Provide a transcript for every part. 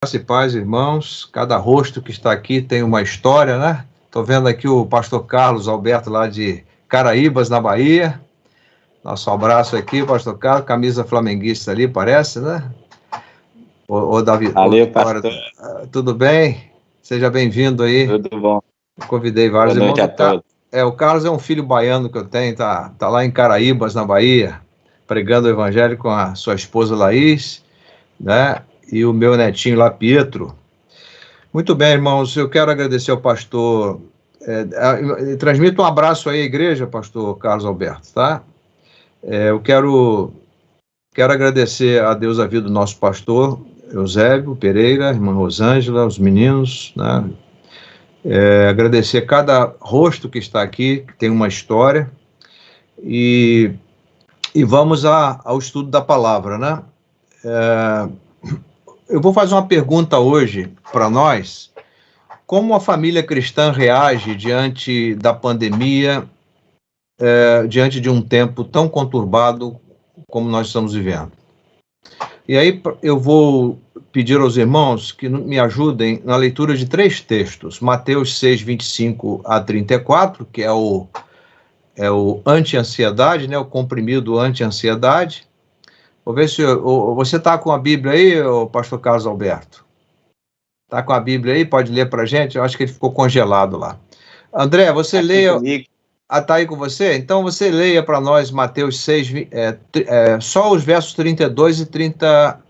Graça e paz, irmãos. Cada rosto que está aqui tem uma história, né? Estou vendo aqui o pastor Carlos Alberto, lá de Caraíbas, na Bahia. Nosso abraço aqui, pastor Carlos. Camisa flamenguista ali, parece, né? Ô Davi, Valeu, pastor. Tudo bem? Seja bem-vindo aí. Tudo bom. Eu convidei vários Boa noite irmãos. a todos. O Carlos é um filho baiano que eu tenho, tá lá em Caraíbas, na Bahia, pregando o evangelho com a sua esposa Laís, né? E o meu netinho lá, Pietro. Muito bem, irmãos, eu quero agradecer ao pastor, transmito um abraço aí à igreja, pastor Carlos Alberto, tá? Eu quero agradecer a Deus a vida do nosso pastor, Eusébio Pereira, irmã Rosângela, os meninos, né? Agradecer cada rosto que está aqui, que tem uma história, e vamos ao estudo da palavra, né? Eu vou fazer uma pergunta hoje para nós. Como a família cristã reage diante da pandemia, diante de um tempo tão conturbado como nós estamos vivendo? E aí eu vou pedir aos irmãos que me ajudem na leitura de 3 textos. Mateus 6, 25 a 34, que é o anti-ansiedade, né, o comprimido anti-ansiedade. Vou ver se você está com a Bíblia aí, pastor Carlos Alberto? Está com a Bíblia aí? Pode ler para a gente? Eu acho que ele ficou congelado lá. André, você aqui leia... Comigo. Está aí com você? Então você leia para nós Mateus 6, só os versos 32 e 30,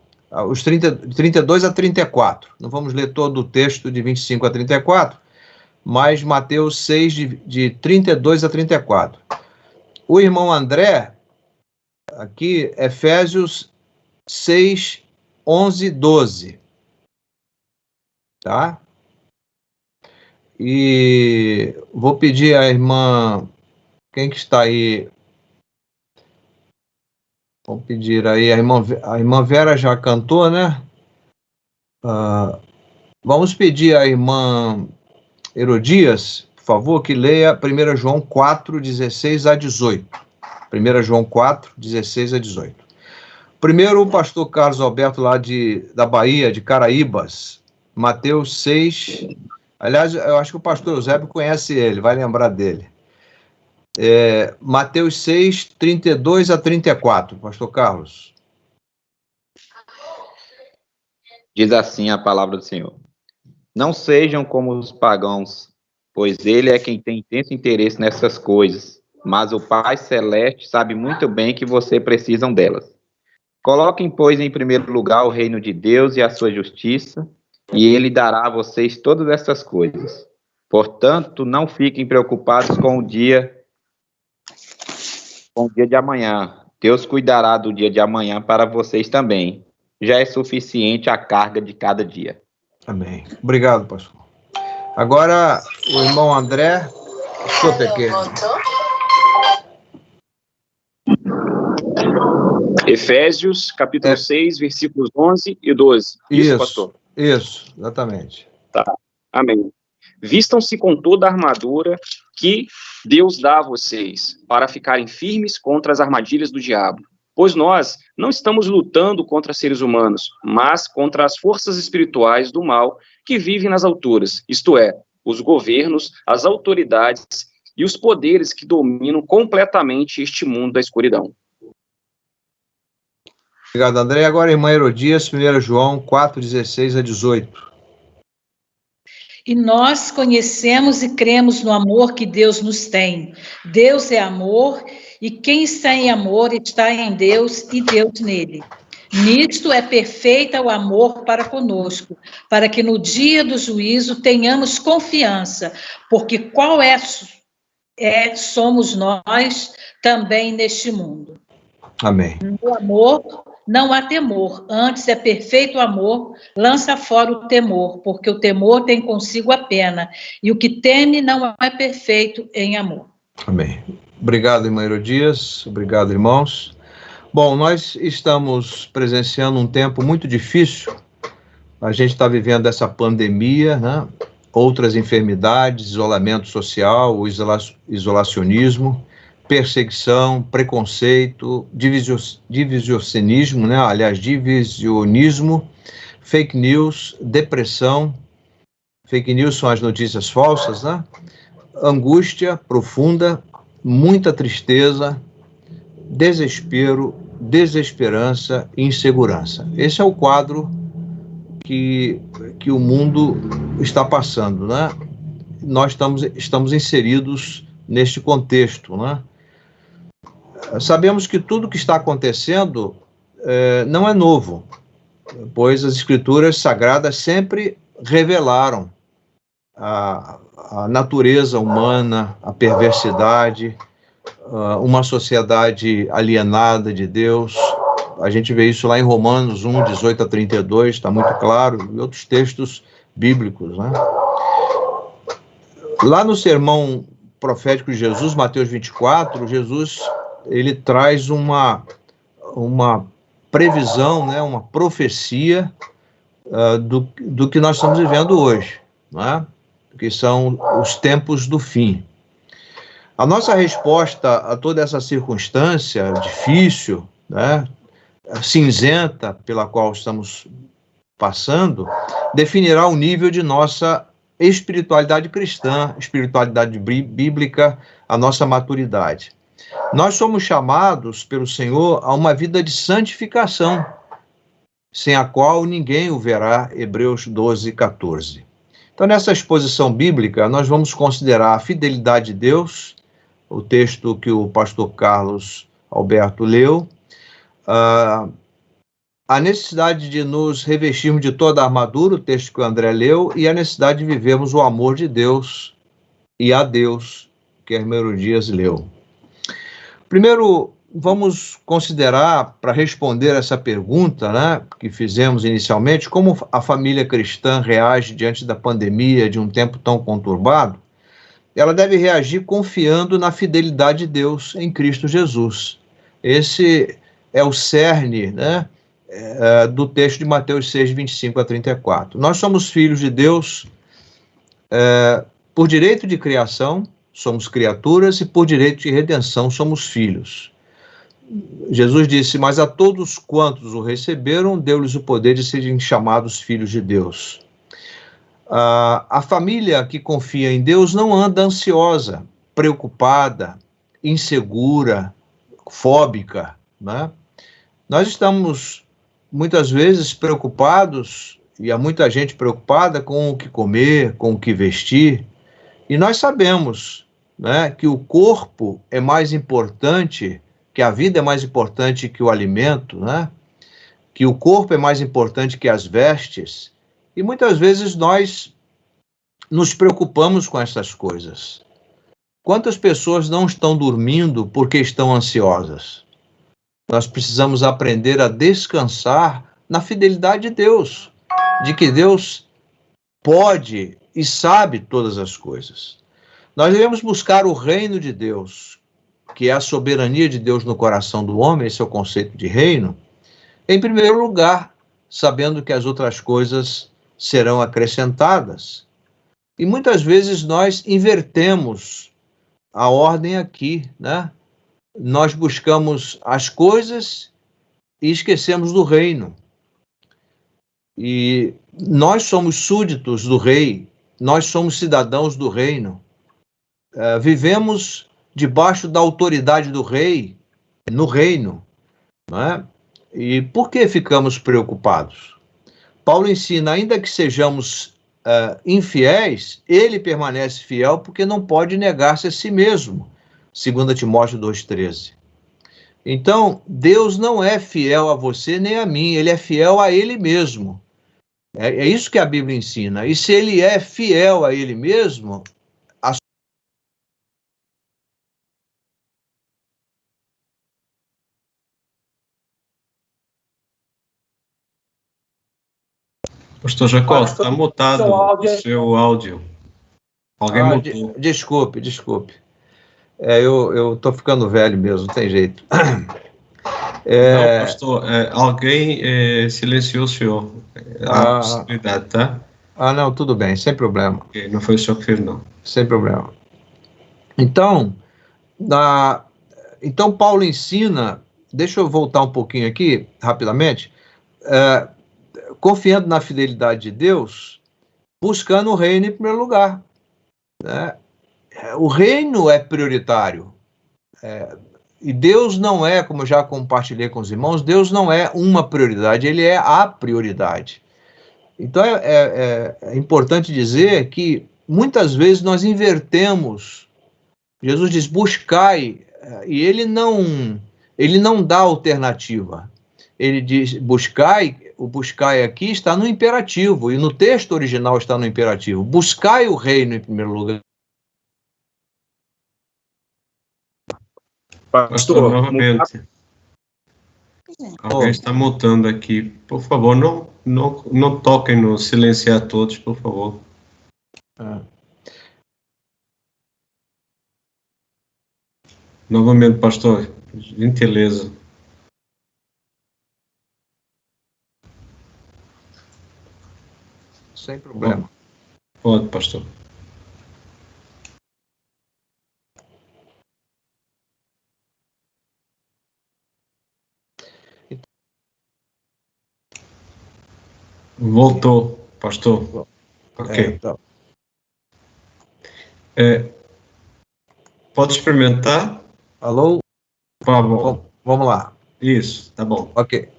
os 32 a 34. Não vamos ler todo o texto de 25 a 34, mas Mateus 6, de 32 a 34. O irmão André, aqui, Efésios 6, 11, 12. Tá? E vou pedir à irmã, quem que está aí? Vamos pedir aí, a irmã Vera já cantou, né? Vamos pedir à irmã Herodias, por favor, que leia 1 João 4, 16 a 18. 1 João 4, 16 a 18. Primeiro, o pastor Carlos Alberto, lá da Bahia, de Caraíbas, Mateus 6. Aliás, eu acho que o pastor Eusébio conhece ele, vai lembrar dele. Mateus 6, 32 a 34, pastor Carlos. Diz assim a palavra do Senhor: Não sejam como os pagãos, pois ele é quem tem intenso interesse nessas coisas, mas o Pai Celeste sabe muito bem que vocês precisam delas. Coloquem, pois, em primeiro lugar o reino de Deus e a sua justiça, e ele dará a vocês todas essas coisas. Portanto, não fiquem preocupados com o dia de amanhã. Deus cuidará do dia de amanhã para vocês também. Já é suficiente a carga de cada dia. Amém. Obrigado, pastor. Agora, o irmão André, escuta aqui. Efésios, capítulo 6, versículos 11 e 12. Isso, pastor? Isso, exatamente. Tá, amém. Vistam-se com toda a armadura que Deus dá a vocês, para ficarem firmes contra as armadilhas do diabo. Pois nós não estamos lutando contra seres humanos, mas contra as forças espirituais do mal que vivem nas alturas, isto é, os governos, as autoridades e os poderes que dominam completamente este mundo da escuridão. Obrigado, André. Agora, irmã Herodias, 1 João 4, 16 a 18. E nós conhecemos e cremos no amor que Deus nos tem. Deus é amor, e quem está em amor está em Deus e Deus nele. Nisto é perfeita o amor para conosco, para que no dia do juízo tenhamos confiança, porque qual somos nós também neste mundo. Amém. No amor não há temor, antes é perfeito o amor, lança fora o temor, porque o temor tem consigo a pena, e o que teme não é perfeito em amor. Amém. Obrigado, irmã Herodias, obrigado, irmãos. Bom, nós estamos presenciando um tempo muito difícil, a gente está vivendo essa pandemia, né? Outras enfermidades, isolamento social, o isolacionismo, perseguição, preconceito, divisionismo, né? Aliás, divisionismo, fake news, depressão. Fake news são as notícias falsas, né? Angústia profunda, muita tristeza, desespero, desesperança e insegurança. Esse é o quadro que o mundo está passando, né? Nós estamos inseridos neste contexto, né? Sabemos que tudo que está acontecendo não é novo, pois as escrituras sagradas sempre revelaram a natureza humana, a perversidade, uma sociedade alienada de Deus. A gente vê isso lá em Romanos 1, 18 a 32, está muito claro, e outros textos bíblicos, né? Lá no sermão profético de Jesus, Mateus 24, Jesus, ele traz uma previsão, né, uma profecia do que nós estamos vivendo hoje, né? Que são os tempos do fim. A nossa resposta a toda essa circunstância difícil, né, cinzenta pela qual estamos passando, definirá o nível de nossa espiritualidade cristã, espiritualidade bíblica, a nossa maturidade. Nós somos chamados pelo Senhor a uma vida de santificação, sem a qual ninguém o verá, Hebreus 12, 14. Então, nessa exposição bíblica, nós vamos considerar a fidelidade de Deus, o texto que o pastor Carlos Alberto leu, a necessidade de nos revestirmos de toda a armadura, o texto que o André leu, e a necessidade de vivermos o amor de Deus e a Deus, que a Hermero Dias leu. Primeiro, vamos considerar, para responder essa pergunta, né, que fizemos inicialmente, como a família cristã reage diante da pandemia, de um tempo tão conturbado. Ela deve reagir confiando na fidelidade de Deus em Cristo Jesus. Esse é o cerne, né, do texto de Mateus 6, 25 a 34. Nós somos filhos de Deus por direito de criação, somos criaturas, e por direito de redenção somos filhos. Jesus disse, mas a todos quantos o receberam, deu-lhes o poder de serem chamados filhos de Deus. A família que confia em Deus não anda ansiosa, preocupada, insegura, fóbica, né? Nós estamos muitas vezes preocupados, e há muita gente preocupada com o que comer, com o que vestir, e nós sabemos, né, que o corpo é mais importante, que a vida é mais importante que o alimento, né? Que o corpo é mais importante que as vestes, e muitas vezes nós nos preocupamos com essas coisas. Quantas pessoas não estão dormindo porque estão ansiosas? Nós precisamos aprender a descansar na fidelidade de Deus, de que Deus pode e sabe todas as coisas. Nós devemos buscar o reino de Deus, que é a soberania de Deus no coração do homem, esse é o conceito de reino, em primeiro lugar, sabendo que as outras coisas serão acrescentadas. E muitas vezes nós invertemos a ordem aqui, né? Nós buscamos as coisas e esquecemos do reino. E nós somos súditos do rei, nós somos cidadãos do reino. Vivemos debaixo da autoridade do rei, no reino, não é? E por que ficamos preocupados? Paulo ensina, ainda que sejamos infiéis, ele permanece fiel porque não pode negar-se a si mesmo, 2 Timóteo 2,13. Então, Deus não é fiel a você nem a mim, ele é fiel a ele mesmo. É isso que a Bíblia ensina. E se ele é fiel a ele mesmo, Pastor Jacó, está mutado o seu áudio. Alguém mutou. Desculpe. Eu estou ficando velho mesmo, não tem jeito. Não, pastor, alguém silenciou o senhor. Há possibilidade, tá? Não, tudo bem, sem problema. Okay, não foi o senhor que fez, não. Sem problema. Então, Paulo ensina, deixa eu voltar um pouquinho aqui, rapidamente, confiando na fidelidade de Deus, buscando o reino em primeiro lugar, né? O reino é prioritário. E Deus não é, como eu já compartilhei com os irmãos, Deus não é uma prioridade, ele é a prioridade. Então é importante dizer que muitas vezes nós invertemos. Jesus diz, buscai, e ele não dá alternativa. Ele diz, buscai, o buscai aqui está no imperativo, e no texto original está no imperativo. Buscai o reino em primeiro lugar. Pastor, novamente. Alguém está mutando aqui. Por favor, não toquem no silenciar todos, por favor. Novamente, pastor, gentileza. Sem problema. Pode, pastor. Voltou, pastor. Ok. Pode experimentar? Alô? Tá bom. Vamos lá. Isso, tá bom. Ok.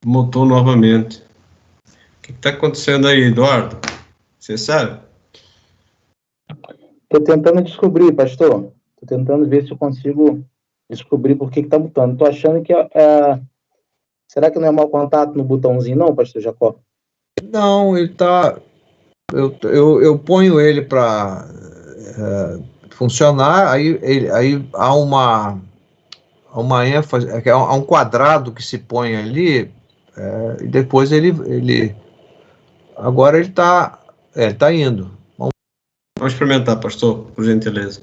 Mutou novamente. O que está acontecendo aí, Eduardo? Você sabe? Estou tentando descobrir, pastor. Estou tentando ver se eu consigo descobrir por que está mutando. Estou achando que será que não é mau contato no botãozinho, não, pastor Jacó? Não, ele está... Eu ponho ele para funcionar, aí há uma ênfase, há um quadrado que se põe ali, e depois agora ele está indo. Vamos experimentar, pastor, por gentileza.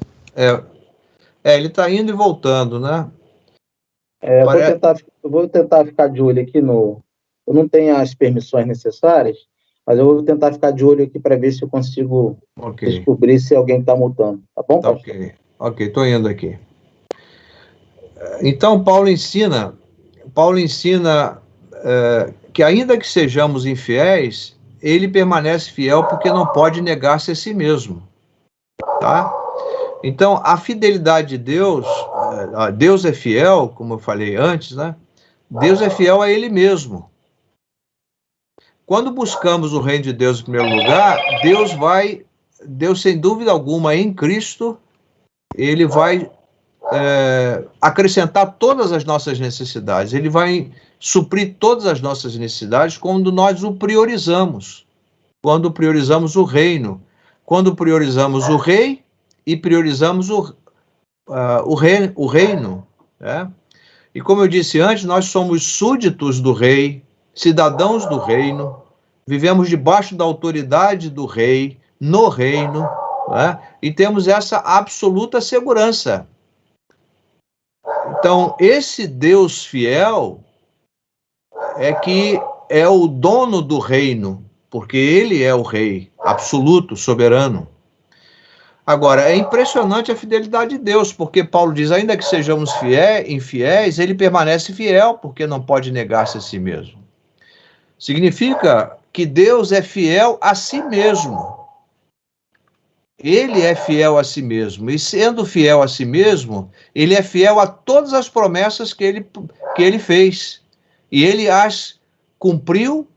Ele está indo e voltando, né? Eu vou tentar ficar de olho aqui Eu não tenho as permissões necessárias, mas eu vou tentar ficar de olho aqui para ver se eu consigo descobrir se alguém está mutando. Tá bom, pastor? Ok, estou indo aqui. Então, Paulo ensina que ainda que sejamos infiéis, ele permanece fiel porque não pode negar-se a si mesmo. Tá? Então, a fidelidade de Deus, Deus é fiel, como eu falei antes, né? Deus é fiel a ele mesmo. Quando buscamos o reino de Deus em primeiro lugar, Deus sem dúvida alguma em Cristo, ele vai acrescentar todas as nossas necessidades, ele vai suprir todas as nossas necessidades quando nós o priorizamos, quando priorizamos o reino, quando priorizamos o rei e priorizamos o reino, né? E como eu disse antes, nós somos súditos do rei, cidadãos do reino, vivemos debaixo da autoridade do rei, no reino, né? E temos essa absoluta segurança. Então, esse Deus fiel que é o dono do reino, porque ele é o rei absoluto, soberano. Agora, é impressionante a fidelidade de Deus, porque Paulo diz, ainda que sejamos infiéis, ele permanece fiel, porque não pode negar-se a si mesmo. Significa que Deus é fiel a si mesmo. Ele é fiel a si mesmo. E sendo fiel a si mesmo, ele é fiel a todas as promessas que ele fez. E ele as cumpriu,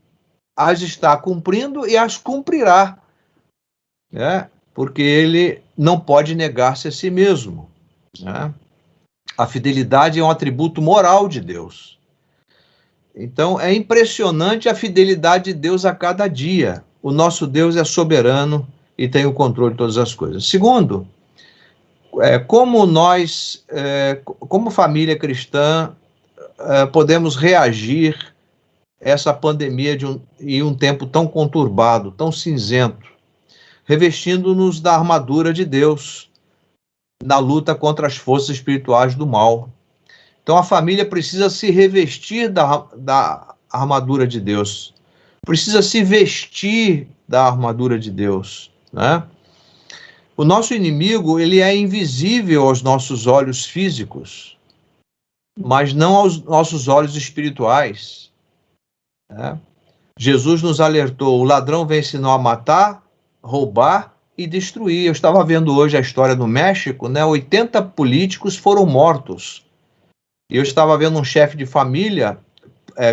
as está cumprindo e as cumprirá. Né? Porque ele não pode negar-se a si mesmo. Né? A fidelidade é um atributo moral de Deus. Então, é impressionante a fidelidade de Deus a cada dia. O nosso Deus é soberano e tem o controle de todas as coisas. Segundo, como nós, como família cristã, podemos reagir a essa pandemia em um tempo tão conturbado, tão cinzento, revestindo-nos da armadura de Deus, na luta contra as forças espirituais do mal. Então, a família precisa se revestir da armadura de Deus, precisa se vestir da armadura de Deus, né? O nosso inimigo, ele é invisível aos nossos olhos físicos, mas não aos nossos olhos espirituais. né? Jesus nos alertou: o ladrão vem senão a matar, roubar e destruir. Eu estava vendo hoje a história do México, né? 80 políticos foram mortos. Eu estava vendo um chefe de família,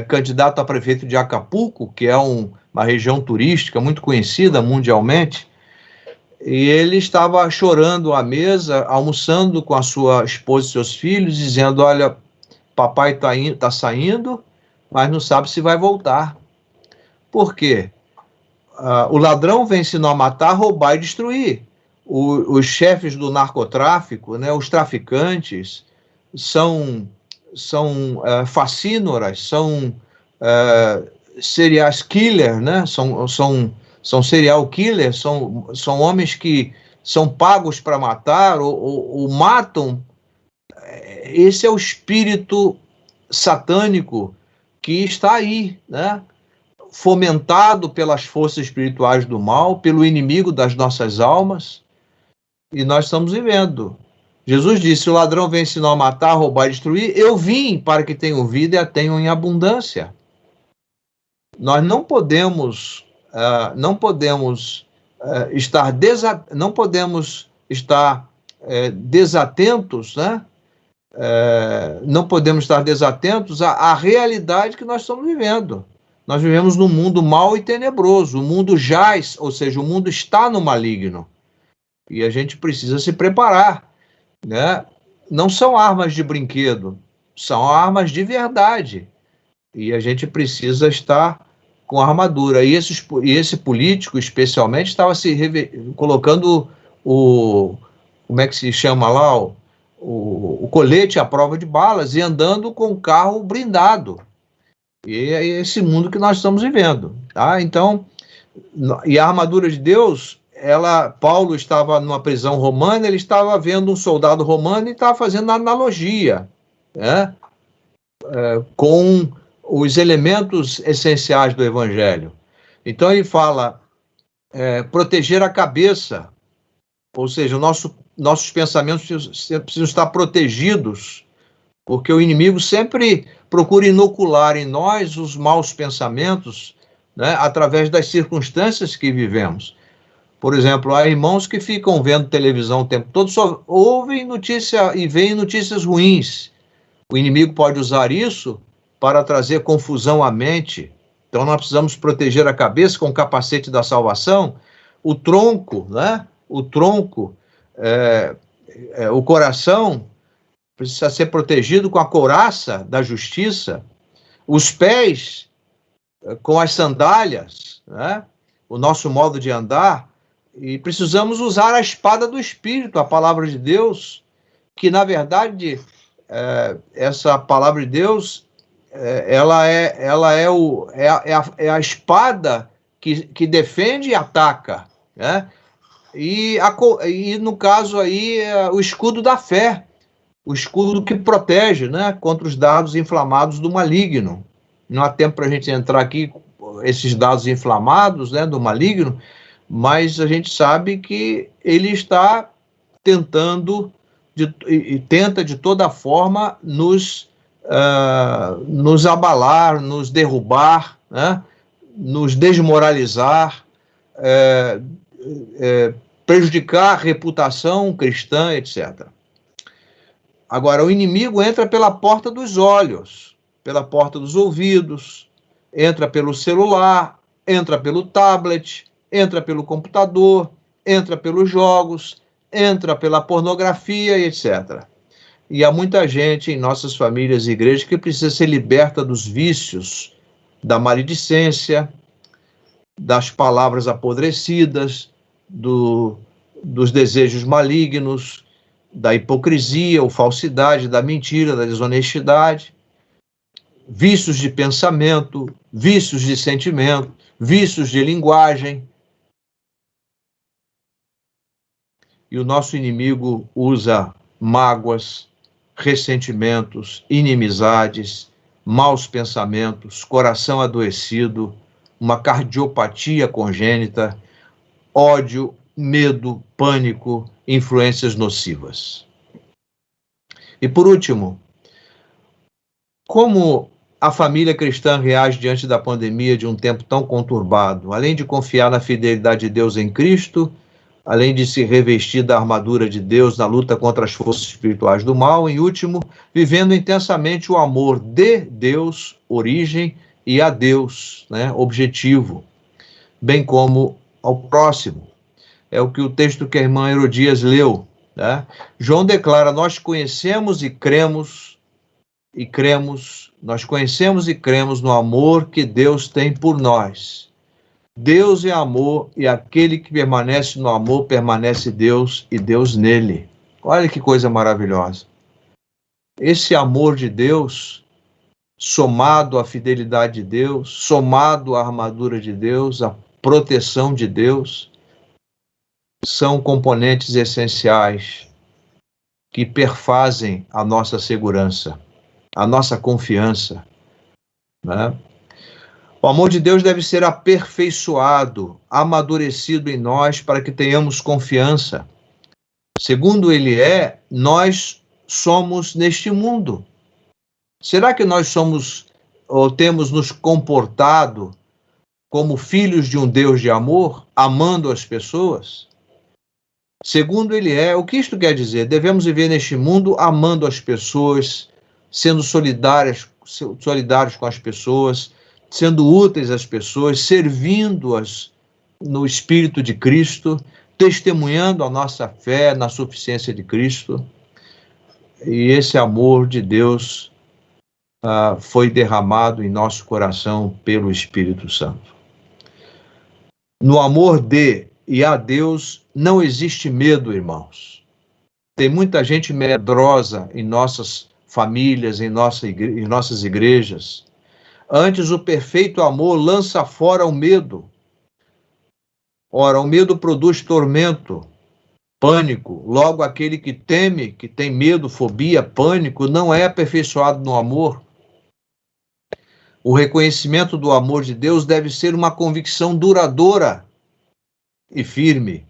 candidato a prefeito de Acapulco, que é uma região turística muito conhecida mundialmente, e ele estava chorando à mesa, almoçando com a sua esposa e seus filhos, dizendo: olha, papai está saindo, mas não sabe se vai voltar. Por quê? O ladrão vem senão a matar, roubar e destruir. Os chefes do narcotráfico, né, os traficantes, são facínoras, são serial killers, né? São serial killers, são homens que são pagos para matar ou matam. Esse é o espírito satânico que está aí, né? Fomentado pelas forças espirituais do mal, pelo inimigo das nossas almas, e nós estamos vivendo. Jesus disse: o ladrão vem senão a matar, roubar e destruir. Eu vim para que tenham vida e a tenham em abundância. Nós não podemos estar desatentos, né? Não podemos estar desatentos à realidade que nós estamos vivendo. Nós vivemos num mundo mau e tenebroso. O mundo jaz, ou seja, o mundo está no maligno. E a gente precisa se preparar, né? Não são armas de brinquedo, são armas de verdade. E a gente precisa estar com armadura. E esse político, especialmente, estava colocando como é que se chama lá? O colete à prova de balas e andando com o carro blindado. E é esse mundo que nós estamos vivendo, tá? Então, e a armadura de Deus, Paulo estava numa prisão romana, ele estava vendo um soldado romano e estava fazendo analogia, né? Com os elementos essenciais do evangelho. Então ele fala, proteger a cabeça, ou seja, nossos pensamentos precisam estar protegidos, porque o inimigo sempre procura inocular em nós os maus pensamentos, né, através das circunstâncias que vivemos. Por exemplo, há irmãos que ficam vendo televisão o tempo todo, só ouvem notícia e veem notícias ruins. O inimigo pode usar isso para trazer confusão à mente. Então nós precisamos proteger a cabeça com o capacete da salvação, o tronco, né? O coração precisa ser protegido com a couraça da justiça, os pés com as sandálias, né? O nosso modo de andar, e precisamos usar a espada do Espírito, a palavra de Deus, que na verdade essa palavra de Deus ela é a espada que defende e ataca, né? E no caso aí o escudo da fé, o escudo que protege, né, contra os dardos inflamados do maligno. Não há tempo para a gente entrar aqui esses dardos inflamados, né, do maligno, mas a gente sabe que ele está tentando e tenta de toda forma nos abalar, nos derrubar, né, nos desmoralizar, prejudicar a reputação cristã, etc. Agora, o inimigo entra pela porta dos olhos, pela porta dos ouvidos, entra pelo celular, entra pelo tablet, entra pelo computador, entra pelos jogos, entra pela pornografia, etc. E há muita gente em nossas famílias e igrejas que precisa ser liberta dos vícios, da maledicência, das palavras apodrecidas, dos desejos malignos, da hipocrisia ou falsidade, da mentira, da desonestidade, vícios de pensamento, vícios de sentimento, vícios de linguagem. E o nosso inimigo usa mágoas, ressentimentos, inimizades, maus pensamentos, coração adoecido, uma cardiopatia congênita, ódio, medo, pânico, influências nocivas. E por último, como a família cristã reage diante da pandemia de um tempo tão conturbado? Além de confiar na fidelidade de Deus em Cristo, além de se revestir da armadura de Deus na luta contra as forças espirituais do mal, em último, vivendo intensamente o amor de Deus, origem, e a Deus, né, objetivo, bem como ao próximo. É o que o texto que a irmã Herodias leu, né? João declara: nós conhecemos e cremos, nós conhecemos e cremos no amor que Deus tem por nós. Deus é amor, e aquele que permanece no amor, permanece Deus e Deus nele. Olha que coisa maravilhosa. Esse amor de Deus, somado à fidelidade de Deus, somado à armadura de Deus, à proteção de Deus, são componentes essenciais que perfazem a nossa segurança, a nossa confiança, né? O amor de Deus deve ser aperfeiçoado, amadurecido em nós para que tenhamos confiança. Segundo ele é, nós somos neste mundo. Será que nós somos ou temos nos comportado como filhos de um Deus de amor, amando as pessoas? Segundo ele é, o que isto quer dizer? Devemos viver neste mundo amando as pessoas, sendo solidários com as pessoas, sendo úteis às pessoas, servindo-as no Espírito de Cristo, testemunhando a nossa fé na suficiência de Cristo. E esse amor de Deus foi derramado em nosso coração pelo Espírito Santo. No amor de e a Deus não existe medo, irmãos. Tem muita gente medrosa em nossas famílias, em nossas igrejas. Antes, o perfeito amor lança fora o medo. Ora, o medo produz tormento, pânico. Logo, aquele que teme, que tem medo, fobia, pânico, não é aperfeiçoado no amor. O reconhecimento do amor de Deus deve ser uma convicção duradoura e firme.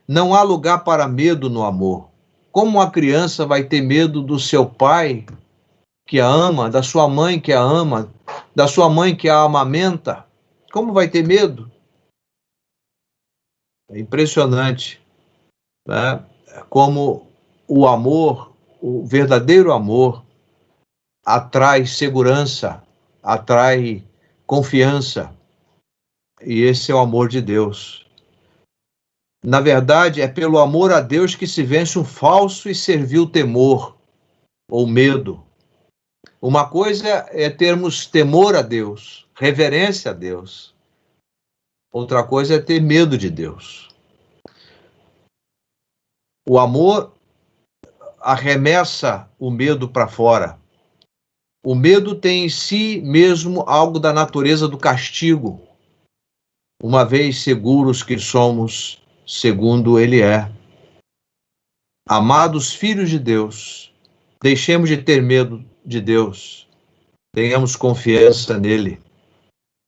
Não há lugar para medo no amor. Como uma criança vai ter medo do seu pai que a ama, da sua mãe que a ama, da sua mãe que a amamenta? Como vai ter medo? É impressionante, né? Como o amor, o verdadeiro amor, atrai segurança, atrai confiança. E esse é o amor de Deus. Na verdade, é pelo amor a Deus que se vence um falso e servil temor ou medo. Uma coisa é termos temor a Deus, reverência a Deus. Outra coisa é ter medo de Deus. O amor arremessa o medo para fora. O medo tem em si mesmo algo da natureza do castigo, uma vez seguros que somos, segundo ele é. Amados filhos de Deus, deixemos de ter medo de Deus, tenhamos confiança nele,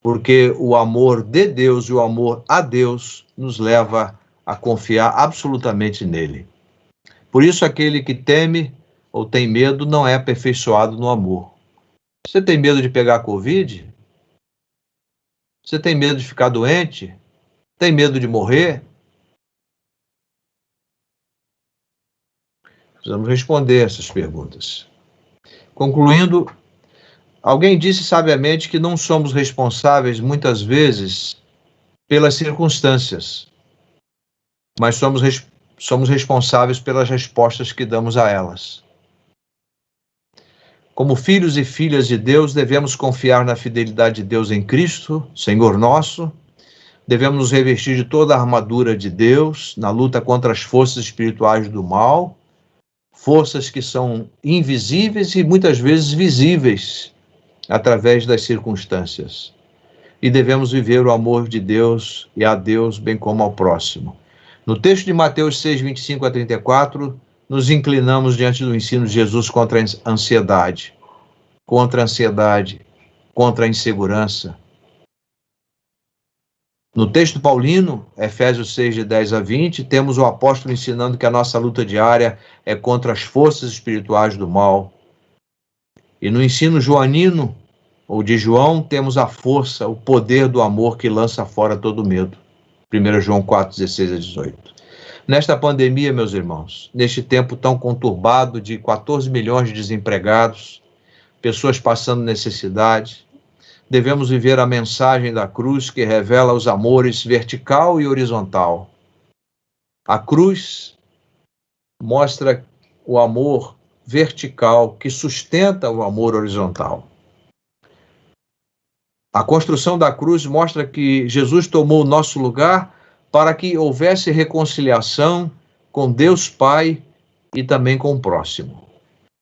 porque o amor de Deus e o amor a Deus nos leva a confiar absolutamente nele. Por isso, aquele que teme ou tem medo não é aperfeiçoado no amor. Você tem medo de pegar Covid? Você tem medo de ficar doente? Tem medo de morrer? Precisamos responder essas perguntas. Concluindo, alguém disse sabiamente que não somos responsáveis, muitas vezes, pelas circunstâncias, mas somos responsáveis pelas respostas que damos a elas. Como filhos e filhas de Deus, devemos confiar na fidelidade de Deus em Cristo, Senhor nosso. Devemos nos revestir de toda a armadura de Deus na luta contra as forças espirituais do mal, forças que são invisíveis e muitas vezes visíveis através das circunstâncias. E devemos viver o amor de Deus e a Deus, bem como ao próximo. No texto de Mateus 6, 25 a 34, nos inclinamos diante do ensino de Jesus contra a ansiedade, contra a insegurança. No texto paulino, Efésios 6, de 10 a 20, temos o apóstolo ensinando que a nossa luta diária é contra as forças espirituais do mal. E no ensino joanino, ou de João, temos a força, o poder do amor que lança fora todo medo. 1 João 4, 16 a 18. Nesta pandemia, meus irmãos, neste tempo tão conturbado de 14 milhões de desempregados, pessoas passando necessidade, devemos viver a mensagem da cruz que revela os amores vertical e horizontal. A cruz mostra o amor vertical que sustenta o amor horizontal. A construção da cruz mostra que Jesus tomou o nosso lugar para que houvesse reconciliação com Deus Pai e também com o próximo.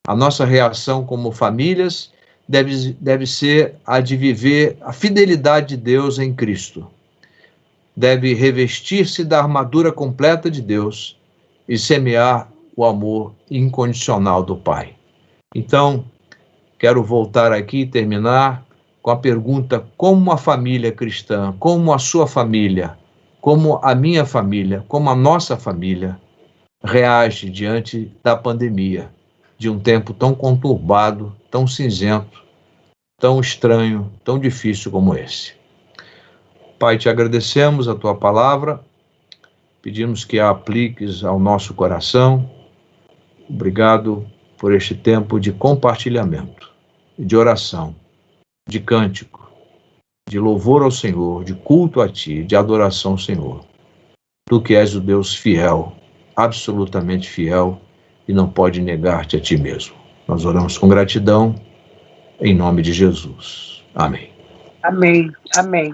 A nossa reação como famílias deve ser a de viver a fidelidade de Deus em Cristo. Deve revestir-se da armadura completa de Deus e semear o amor incondicional do Pai. Então, quero voltar aqui e terminar com a pergunta: como uma família cristã, como a sua família, como a minha família, como a nossa família reage diante da pandemia, de um tempo tão conturbado, tão cinzento, tão estranho, tão difícil como esse. Pai, te agradecemos a tua palavra, pedimos que a apliques ao nosso coração. Obrigado por este tempo de compartilhamento, de oração, de cântico, de louvor ao Senhor, de culto a Ti, de adoração ao Senhor. Tu que és o Deus fiel, absolutamente fiel, e não pode negar-te a Ti mesmo. Nós oramos com gratidão, em nome de Jesus. Amém. Amém. Amém.